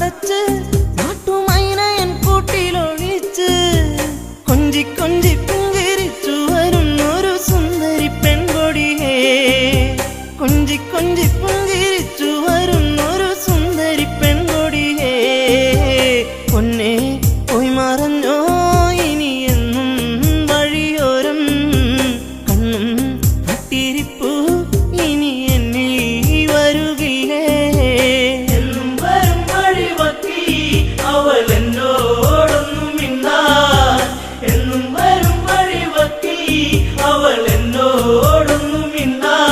അടച്ച് നാട്ടുമൈനയൻ കൂട്ടിലൊഴിച്ച് കൊഞ്ചി കൊഞ്ചി പുഞ്ചിരിച്ചു വരുന്നൊരു സുന്ദരി പെൺകൊടിയേ കൊഞ്ചി കൊഞ്ചി പുഞ്ചിരിച്ചു വരുന്നൊരു സുന്ദരി പെൺകൊടിയേ പൊന്നേ പോയി മറഞ്ഞോ ഇനി എന്നും വഴിയോരം കണ്ണും നട്ടിരിപ്പു ഇനി എന്നിൽ വരുകില്ലേ എന്നും വരും വഴിവക്കി അവൾ എന്നോടൊന്നും മിണ്ടാൻ എന്നും വരും വഴിവക്കി അവൾ എന്നോടൊന്നും മിണ്ടാൻ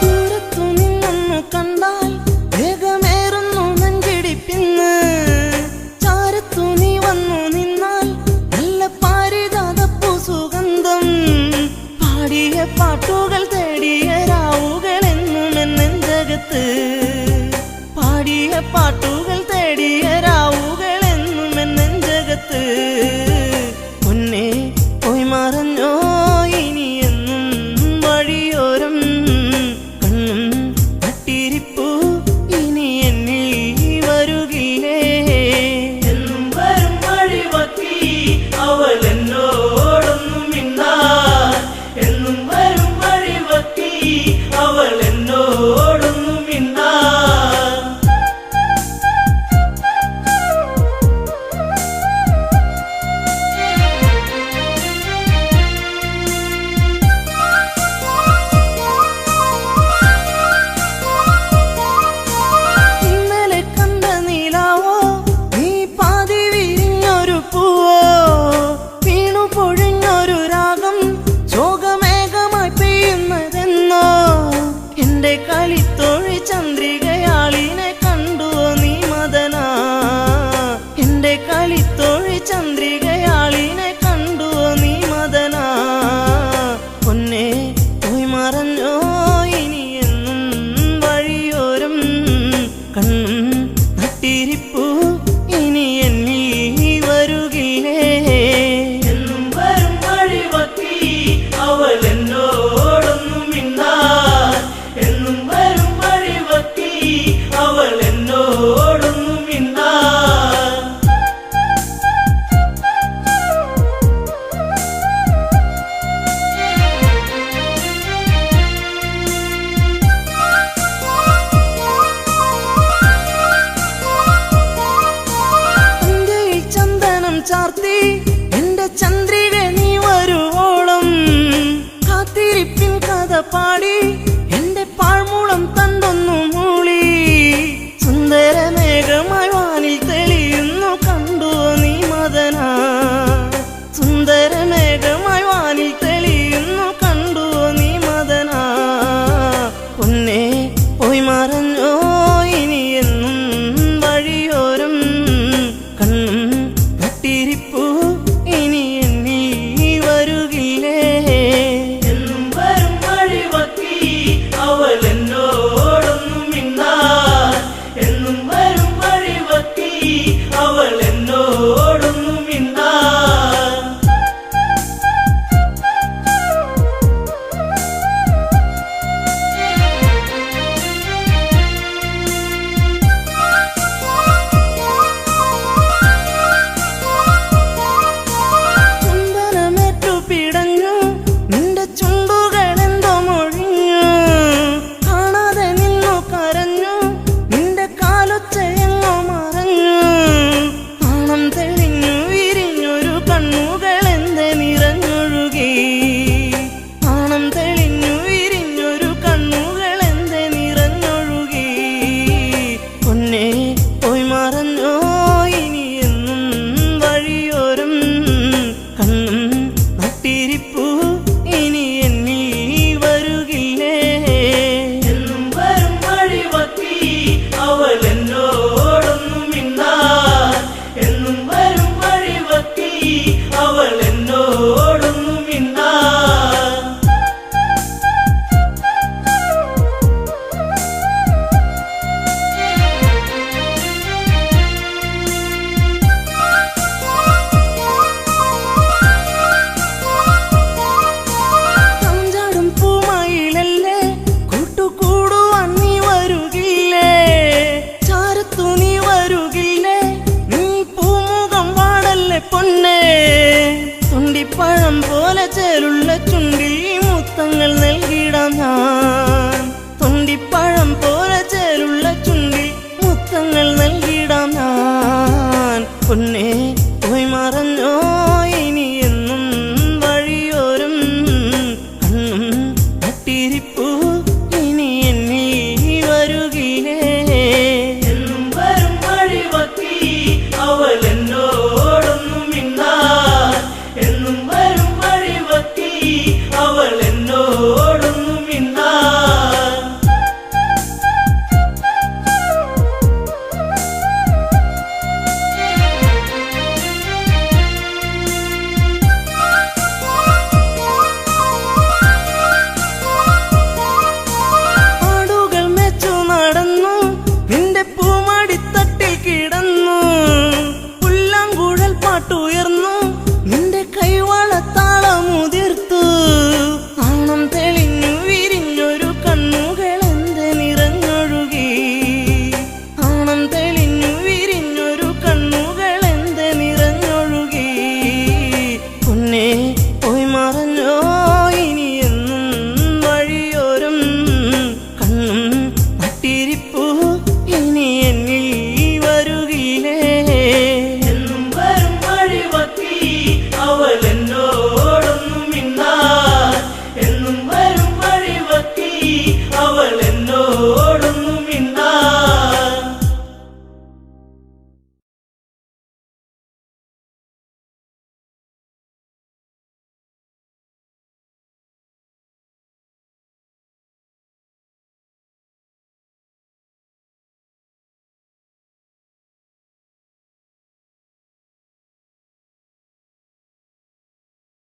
ദൂരത്തു നിന്നൊന്നു കണ്ടാൽ വേഗമേറുന്നു നെഞ്ചിടിപ്പിന്ന് ചാരത്തു നീ വന്നു നിന്നാൽ നല്ല പാരിജാതപ്പൂ സുഗന്ധം പാടിയ പാട്ടുകൾ തേടിയ രാവുകൾ എന്നും എന്നെഞ്ചകത്ത് പാടിയ പാട്ടുകൾ തേടിയ രാവുകൾ എന്നും എന്നെഞ്ചകത്ത് പൊന്നേ പോയി മറഞ്ഞോ ഇനി എന്നും വഴിയോരം കണ്ണും നട്ടിരിപ്പു ഇനി എന്നിൽ വരുകില്ലേ എന്നും വരും വഴിവക്കി അവൾ എന്നോടൊന്നും മിണ്ടാൻ എന്നും വരും വഴിവക്കി അവൾ എന്നോടൊന്നും മിണ്ടാൻ ഇന്നലെ കണ്ട നീലാവോ നീ പാതി വിരിഞ്ഞൊരു പൂവോ വീണു പൊഴിഞ്ഞൊരു രാഗം ശോകമേഘമായി പെയ്യുന്നതെന്നോ എന്റെ കളിത്തോഴി ചന്ദ്രികയാളിനെ കണ്ടുവോ നീ മദനാ എന്റെ കളിത്തോഴി ചന്ദ്രികയാളിനെ കണ്ടുവോ നീ മദനാ പൊന്നേ പോയി മറഞ്ഞോ ഇനി എന്നും വഴിയോരം കണ്ണും നട്ടിരിപ്പു ഇനി എന്നിൽ വരുകില്ലേ എന്നും വരും വഴിവക്കി അവൾ എന്നോടൊന്നും മിണ്ടാൻ എന്നും വരും വഴിവക്കി അവൾ എന്നോടൊന്നും മിണ്ടാൻ അഞ്ചയിൽ ചന്ദനം ചാർത്തി എന്റെ ചന്ദ്രിക നീ വരുവോളം കാത്തിരിപ്പിൻ കഥ പാടി എന്റെ പാഴ്മൂളം തണ്ടൊന്നു മൂളി സുന്ദരമേഘമായി വാനിൽ തെളിയുന്നു കണ്ടുവോ നീ മദനാ സുന്ദരമേഘമായി വാനിൽ തെളിയുന്നു കണ്ടുവോ നീ മദനാ പൊന്നേ പോയി മറഞ്ഞോ ഇനി എന്നും വഴിയോരം കണ്ണും നട്ടിരിപ്പു ഇനി എന്നിൽ വരുകില്ലേ എന്നും വരും വഴിവക്കി അവൾ എന്നോടൊന്നും മിണ്ടാൻ എന്നും വരും വഴിവക്കി അവൾ എന്നോടൊന്നും മിണ്ടാൻ ചന്ദനമേറ്റു പിടഞ്ഞു നിന്റെ ചുണ്ടുകളെന്തോ മൊഴിഞ്ഞു കാണാതെ നിന്നു കരഞ്ഞു നിന്റെ കാലൊച്ചയെങ്ങോ മറഞ്ഞു നാണം തെളിഞ്ഞു വിരിഞ്ഞൊരു കണ്ണുകളെന്തെ നിറഞ്ഞൊഴുകി നാണം തെളിഞ്ഞു വിരിഞ്ഞൊരു കണ്ണുകളെന്തെ നിറഞ്ഞൊഴുകി പൊന്നേ പോയി മറഞ്ഞോ ഇനി എന്നും വഴിയോരം കണ്ണും നട്ടിരിപ്പു ഇനി എന്നിൽ വരുകില്ലേ എന്നും വരും വഴിവക്കി അവൾ എന്നോടൊന്നും മിണ്ടാൻ എന്നും വരും വഴിവക്കി അവൾ എന്നോടൊന്നും മിണ്ടാൻ പൊന്നേ